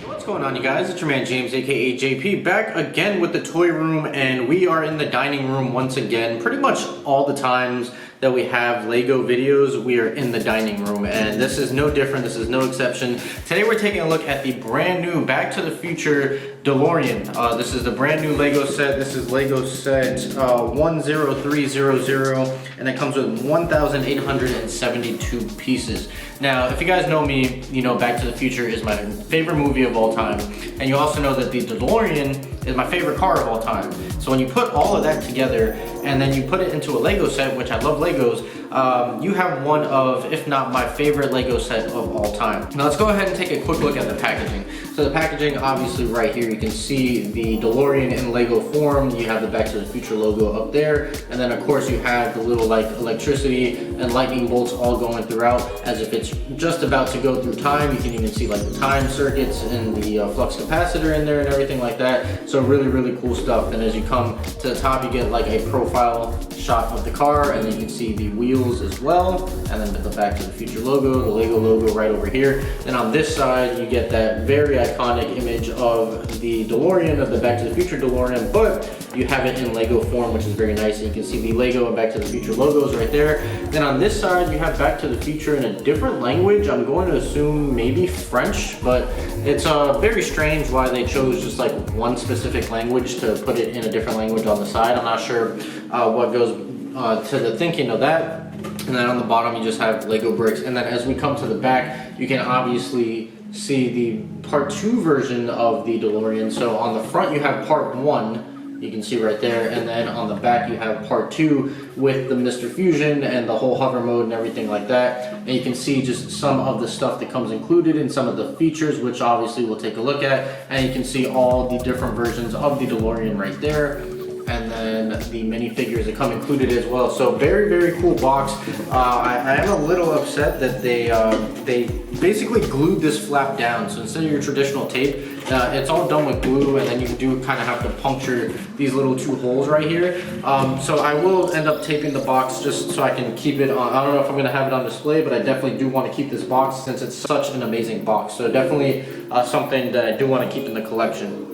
What's going on, you guys? It's your man James, aka JP, back again with the toy room, and we are in the dining room once again. Pretty much all the times that we have Lego videos, we are in the dining room, and this is no different. This is no exception. Today we're taking a look at the brand new Back to the Future DeLorean. This is the brand new Lego set. This is Lego set 10300, and it comes with 1,872 pieces. Now, if you guys know me, you know Back to the Future is my favorite movie of all time, and you also know that the DeLorean is my favorite car of all time. So when you put all of that together and then you put it into a Lego set, which I love Legos, you have one of, if not my favorite Lego set of all time. Now let's go ahead and take a quick look at the packaging. So the packaging, obviously right here, you can see the DeLorean in Lego form. You have the Back to the Future logo up there. And then of course you have the little like electricity and lightning bolts all going throughout as if it's just about to go through time. You can even see like the time circuits and the flux capacitor in there and everything like that. So really, really cool stuff. And as you come to the top, you get like a profile shot of the car, and then you can see the wheels as well, and then the Back to the Future logo, the Lego logo right over here. Then on this side, you get that very iconic image of the DeLorean, of the Back to the Future DeLorean, but you have it in Lego form, which is very nice. And you can see the Lego and Back to the Future logos right there. Then on this side, you have Back to the Future in a different language. I'm going to assume maybe French, but it's very strange why they chose just like one specific language to put it in a different language on the side. I'm not sure what goes to the thinking of that. And then on the bottom, you just have Lego bricks. And then as we come to the back, you can obviously see the part 2 version of the DeLorean. So on the front, you have part 1. You can see right there, and then on the back you have part 2 with the Mr. Fusion and the whole hover mode and everything like that. And you can see just some of the stuff that comes included and some of the features, which obviously we'll take a look at. And you can see all the different versions of the DeLorean right there. And then the minifigures that come included as well. So very, very cool box. I am a little upset that they basically glued this flap down. So instead of your traditional tape, it's all done with glue, and then you do kind of have to puncture these little 2 holes right here. So I will end up taping the box just so I can keep it on. I don't know if I'm gonna have it on display, but I definitely do want to keep this box since it's such an amazing box. So definitely something that I do want to keep in the collection.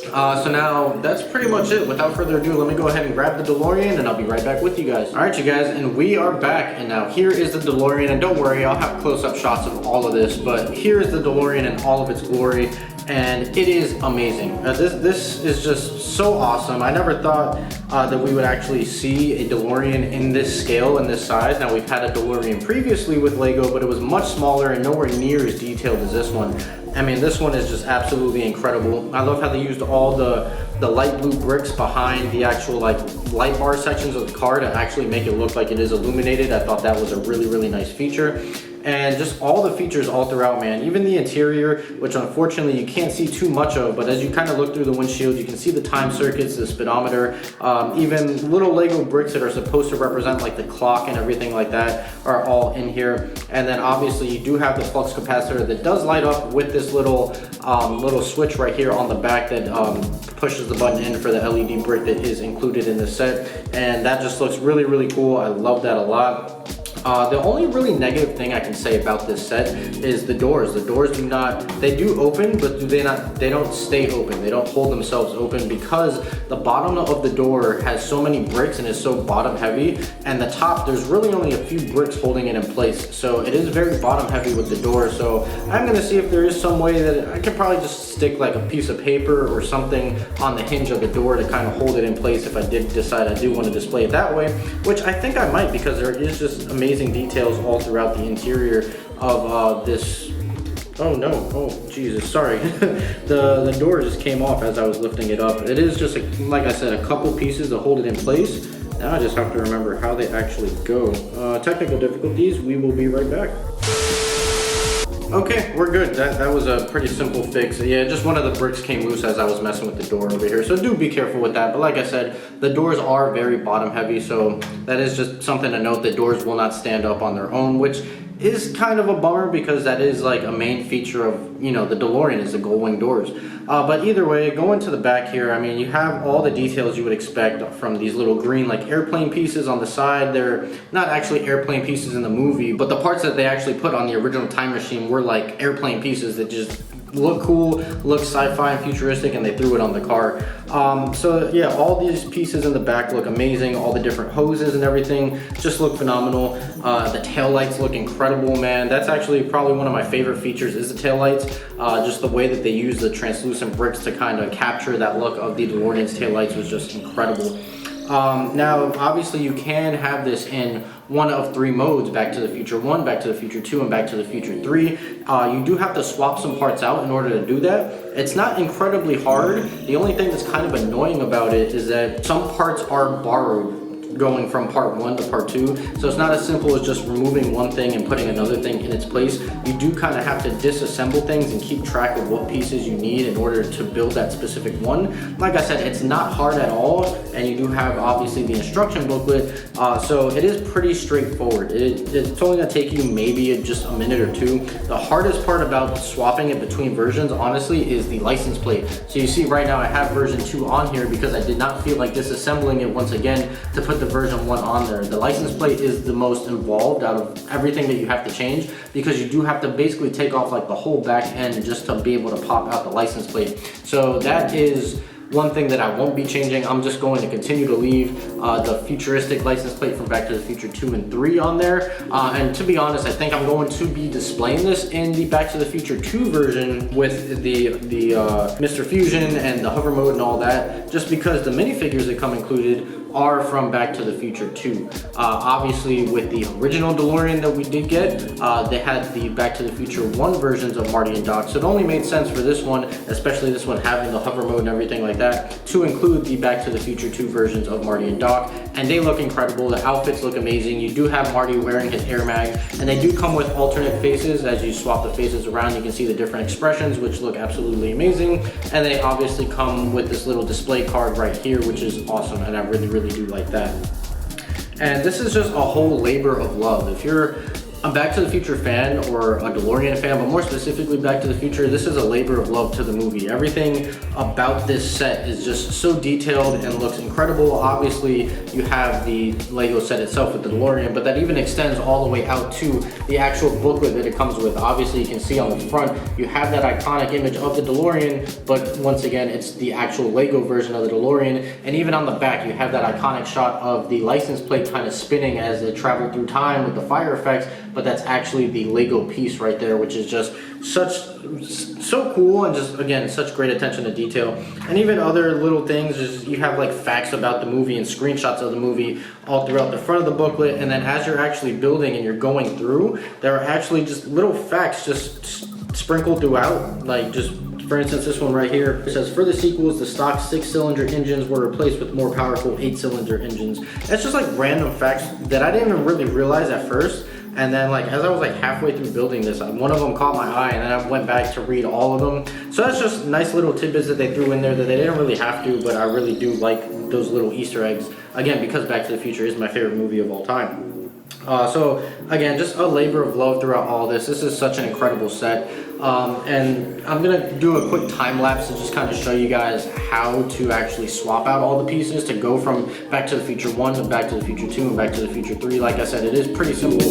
So now that's pretty much it. Without further ado, let me go ahead and grab the DeLorean, and I'll be right back with you guys. All right, you guys, and we are back. And now here is the DeLorean, and don't worry, I'll have close-up shots of all of this, but here is the DeLorean in all of its glory, and it is amazing. This is just so awesome. I never thought that we would actually see a DeLorean in this scale and this size. Now, we've had a DeLorean previously with Lego, but it was much smaller and nowhere near as detailed as this one. I mean, this one is just absolutely incredible. I love how they used all the light blue bricks behind the actual like light bar sections of the car to actually make it look like it is illuminated. I thought that was a really, really nice feature. And just all the features all throughout, man. Even the interior, which unfortunately you can't see too much of, but as you kind of look through the windshield, you can see the time circuits, the speedometer, even little Lego bricks that are supposed to represent like the clock and everything like that are all in here. And then obviously you do have the flux capacitor that does light up with this little switch right here on the back that pushes the button in for the LED brick that is included in this set. And that just looks really, really cool. I love that a lot. The only really negative thing I can say about this set is the doors. The doors they do open, but they don't stay open. They don't hold themselves open because the bottom of the door has so many bricks and is so bottom heavy, and the top, there's really only a few bricks holding it in place. So it is very bottom heavy with the door. So I'm gonna see if there is some way that I could probably just stick like a piece of paper or something on the hinge of the door to kind of hold it in place if I did decide I do want to display it that way, which I think I might, because there is just amazing details all throughout the interior of this. Oh no, oh Jesus, sorry. the door just came off as I was lifting it up. It is just, like I said, a couple pieces to hold it in place. Now I just have to remember how they actually go. Technical difficulties, we will be right back. Okay, we're good. That was a pretty simple fix. Yeah, just one of the bricks came loose as I was messing with the door over here. So do be careful with that. But like I said, the doors are very bottom heavy. So that is just something to note, that doors will not stand up on their own, which is kind of a bummer because that is like a main feature of, you know, the DeLorean is the gold wing doors. But either way, going to the back here, I mean, you have all the details you would expect from these little green like airplane pieces on the side. They're not actually airplane pieces in the movie, but the parts that they actually put on the original Time Machine were like airplane pieces that just look cool, look sci-fi and futuristic, and they threw it on the car. So yeah, all these pieces in the back look amazing. All the different hoses and everything just look phenomenal. The tail lights look incredible, man. That's actually probably one of my favorite features is the tail lights. Just the way that they use the translucent bricks to kind of capture that look of the DeLorean's tail lights was just incredible. Now, obviously you can have this in one of three modes: Back to the Future 1, Back to the Future 2, and Back to the Future 3. You do have to swap some parts out in order to do that. It's not incredibly hard. The only thing that's kind of annoying about it is that some parts are borrowed going from part 1 to part 2, so it's not as simple as just removing one thing and putting another thing in its place. You do kind of have to disassemble things and keep track of what pieces you need in order to build that specific one. Like I said, it's not hard at all, and you do have obviously the instruction booklet, so it is pretty straightforward. It's only going to take you maybe just a minute or two. The hardest part about swapping it between versions, honestly, is the license plate. So you see right now I have version 2 on here because I did not feel like disassembling it once again to put the version 1 on there. The license plate is the most involved out of everything that you have to change, because you do have to basically take off like the whole back end just to be able to pop out the license plate. So that is one thing that I won't be changing. I'm just going to continue to leave the futuristic license plate from Back to the Future 2 and 3 on there. And to be honest, I think I'm going to be displaying this in the Back to the Future 2 version with the Mr. Fusion and the hover mode and all that, just because the minifigures that come included are from Back to the Future 2. Obviously, with the original DeLorean that we did get, they had the Back to the Future 1 versions of Marty and Doc, so it only made sense for this one, especially this one having the hover mode and everything like that, to include the Back to the Future 2 versions of Marty and Doc, and they look incredible. The outfits look amazing. You do have Marty wearing his air mag, and they do come with alternate faces. As you swap the faces around, you can see the different expressions, which look absolutely amazing, and they obviously come with this little display card right here, which is awesome, and I really do like that. And this is just a whole labor of love. If you're a Back to the Future fan or a DeLorean fan, but more specifically Back to the Future, this is a labor of love to the movie. Everything about this set is just so detailed and looks incredible. Obviously, you have the Lego set itself with the DeLorean, but that even extends all the way out to the actual booklet that it comes with. Obviously, you can see on the front, you have that iconic image of the DeLorean, but once again, it's the actual Lego version of the DeLorean. And even on the back, you have that iconic shot of the license plate kind of spinning as it traveled through time with the fire effects, but that's actually the Lego piece right there, which is just so cool, and just again such great attention to detail. And even other little things, just you have like facts about the movie and screenshots of the movie all throughout the front of the booklet, and then as you're actually building and you're going through, there are actually just little facts just sprinkled throughout. Like, just for instance, this one right here, it says, for the sequels, the stock 6-cylinder engines were replaced with more powerful 8-cylinder engines. It's just like random facts that I didn't even really realize at first. And then like as I was like halfway through building this, one of them caught my eye, and then I went back to read all of them. So that's just nice little tidbits that they threw in there that they didn't really have to, but I really do like those little Easter eggs. Again, because Back to the Future is my favorite movie of all time. So again, just a labor of love throughout all this. This is such an incredible set. And I'm gonna do a quick time lapse to just kind of show you guys how to actually swap out all the pieces to go from Back to the Future 1 to Back to the Future 2 and Back to the Future 3. Like I said, it is pretty simple.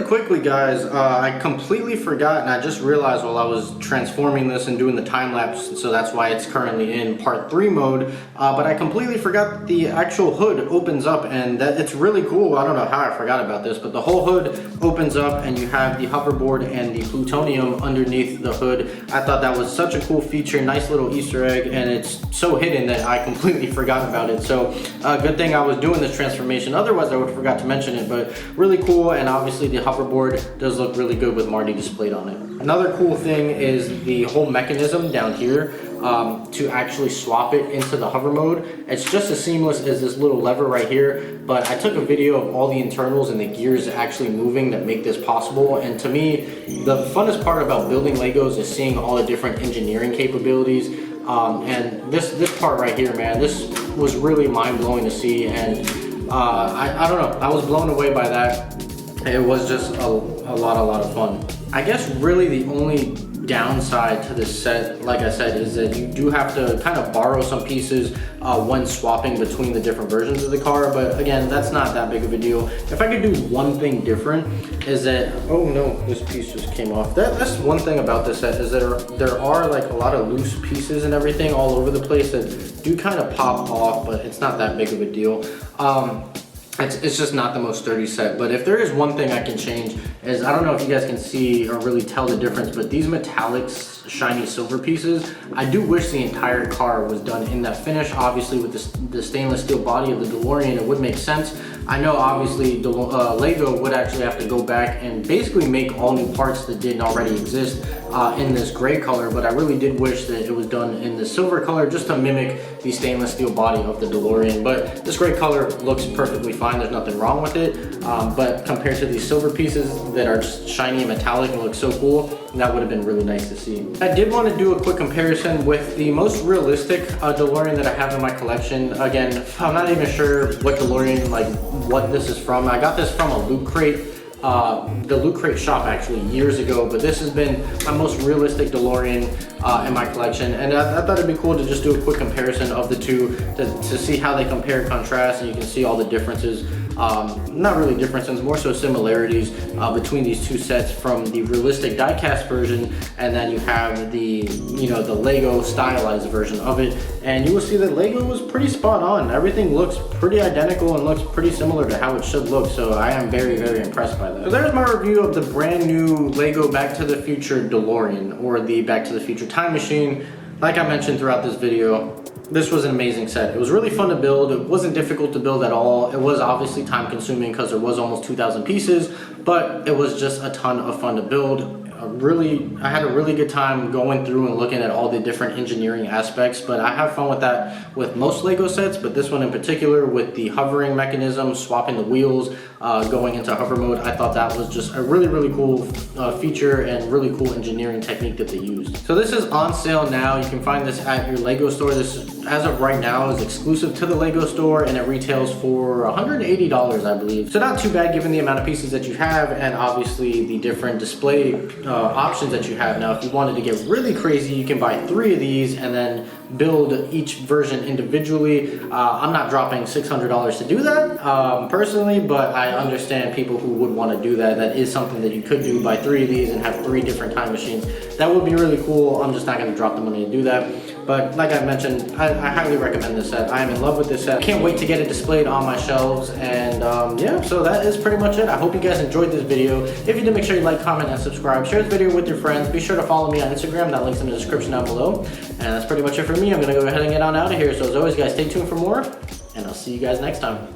quickly, guys, I completely forgot, and I just realized while I was transforming this and doing the time lapse, so that's why it's currently in part 3 mode, but I completely forgot the actual hood opens up, and that it's really cool. I don't know how I forgot about this, but the whole hood opens up and you have the hoverboard and the plutonium underneath the hood. I thought that was such a cool feature, nice little Easter egg, and it's so hidden that I completely forgot about it. So good thing I was doing this transformation, otherwise I would have forgot to mention it, but really cool. And obviously the hoverboard does look really good with Marty displayed on it. Another cool thing is the whole mechanism down here to actually swap it into the hover mode. It's just as seamless as this little lever right here, but I took a video of all the internals and the gears actually moving that make this possible. And to me, the funnest part about building Legos is seeing all the different engineering capabilities. And this part right here, man, this was really mind-blowing to see. And I don't know, I was blown away by that. It was just a lot of fun. I guess really the only downside to this set, like I said, is that you do have to kind of borrow some pieces when swapping between the different versions of the car, but again, that's not that big of a deal. If I could do one thing different is that, oh no, this piece just came off. That's one thing about this set is that there are like a lot of loose pieces and everything all over the place that do kind of pop off, but it's not that big of a deal. It's just not the most sturdy set. But if there is one thing I can change is, I don't know if you guys can see or really tell the difference, but these metallic shiny silver pieces, I do wish the entire car was done in that finish. Obviously with the stainless steel body of the DeLorean, it would make sense. I know obviously Lego would actually have to go back and basically make all new parts that didn't already exist in this gray color, but I really did wish that it was done in the silver color just to mimic the stainless steel body of the DeLorean. But this gray color looks perfectly fine, there's nothing wrong with it, but compared to these silver pieces that are just shiny and metallic and look so cool, that would have been really nice to see. I did want to do a quick comparison with the most realistic DeLorean that I have in my collection. Again, I'm not even sure what DeLorean, like what this is from. I got this from a Loot Crate, the Loot Crate shop actually years ago, but this has been my most realistic DeLorean in my collection, and I thought it'd be cool to just do a quick comparison of the two to see how they compare and contrast, and you can see all the differences. Not really differences, more so similarities between these two sets, from the realistic die-cast version and then you have the the Lego stylized version of it, and you will see that Lego was pretty spot on. Everything looks pretty identical and looks pretty similar to how it should look, so I am very impressed by that. So there's my review of the brand new Lego Back to the Future DeLorean, or the Back to the Future Time Machine. Like I mentioned throughout this video, this was an amazing set. It was really fun to build. It wasn't difficult to build at all. It was obviously time consuming because there was almost 2,000 pieces, but it was just a ton of fun to build. I had a really good time going through and looking at all the different engineering aspects, but I have fun with that with most Lego sets, but this one in particular with the hovering mechanism, swapping the wheels, going into hover mode, I thought that was just a really cool feature and really cool engineering technique that they used. So this is on sale now. You can find this at your Lego store. This, as of right now, is exclusive to the Lego store, and it retails for $180, I believe. So not too bad given the amount of pieces that you have, and obviously the different display options that you have. Now, if you wanted to get really crazy, you can buy 3 of these and then build each version individually. I'm not dropping $600 to do that personally, but I understand people who would want to do that. That is something that you could do, buy 3 of these and have 3 different time machines. That would be really cool. I'm just not going to drop the money to do that. But like I mentioned, I highly recommend this set. I am in love with this set. I can't wait to get it displayed on my shelves. And yeah, so that is pretty much it. I hope you guys enjoyed this video. If you did, make sure you like, comment, and subscribe. Share this video with your friends. Be sure to follow me on Instagram. That link's in the description down below. And that's pretty much it for me. I'm going to go ahead and get on out of here. So as always, guys, stay tuned for more. And I'll see you guys next time.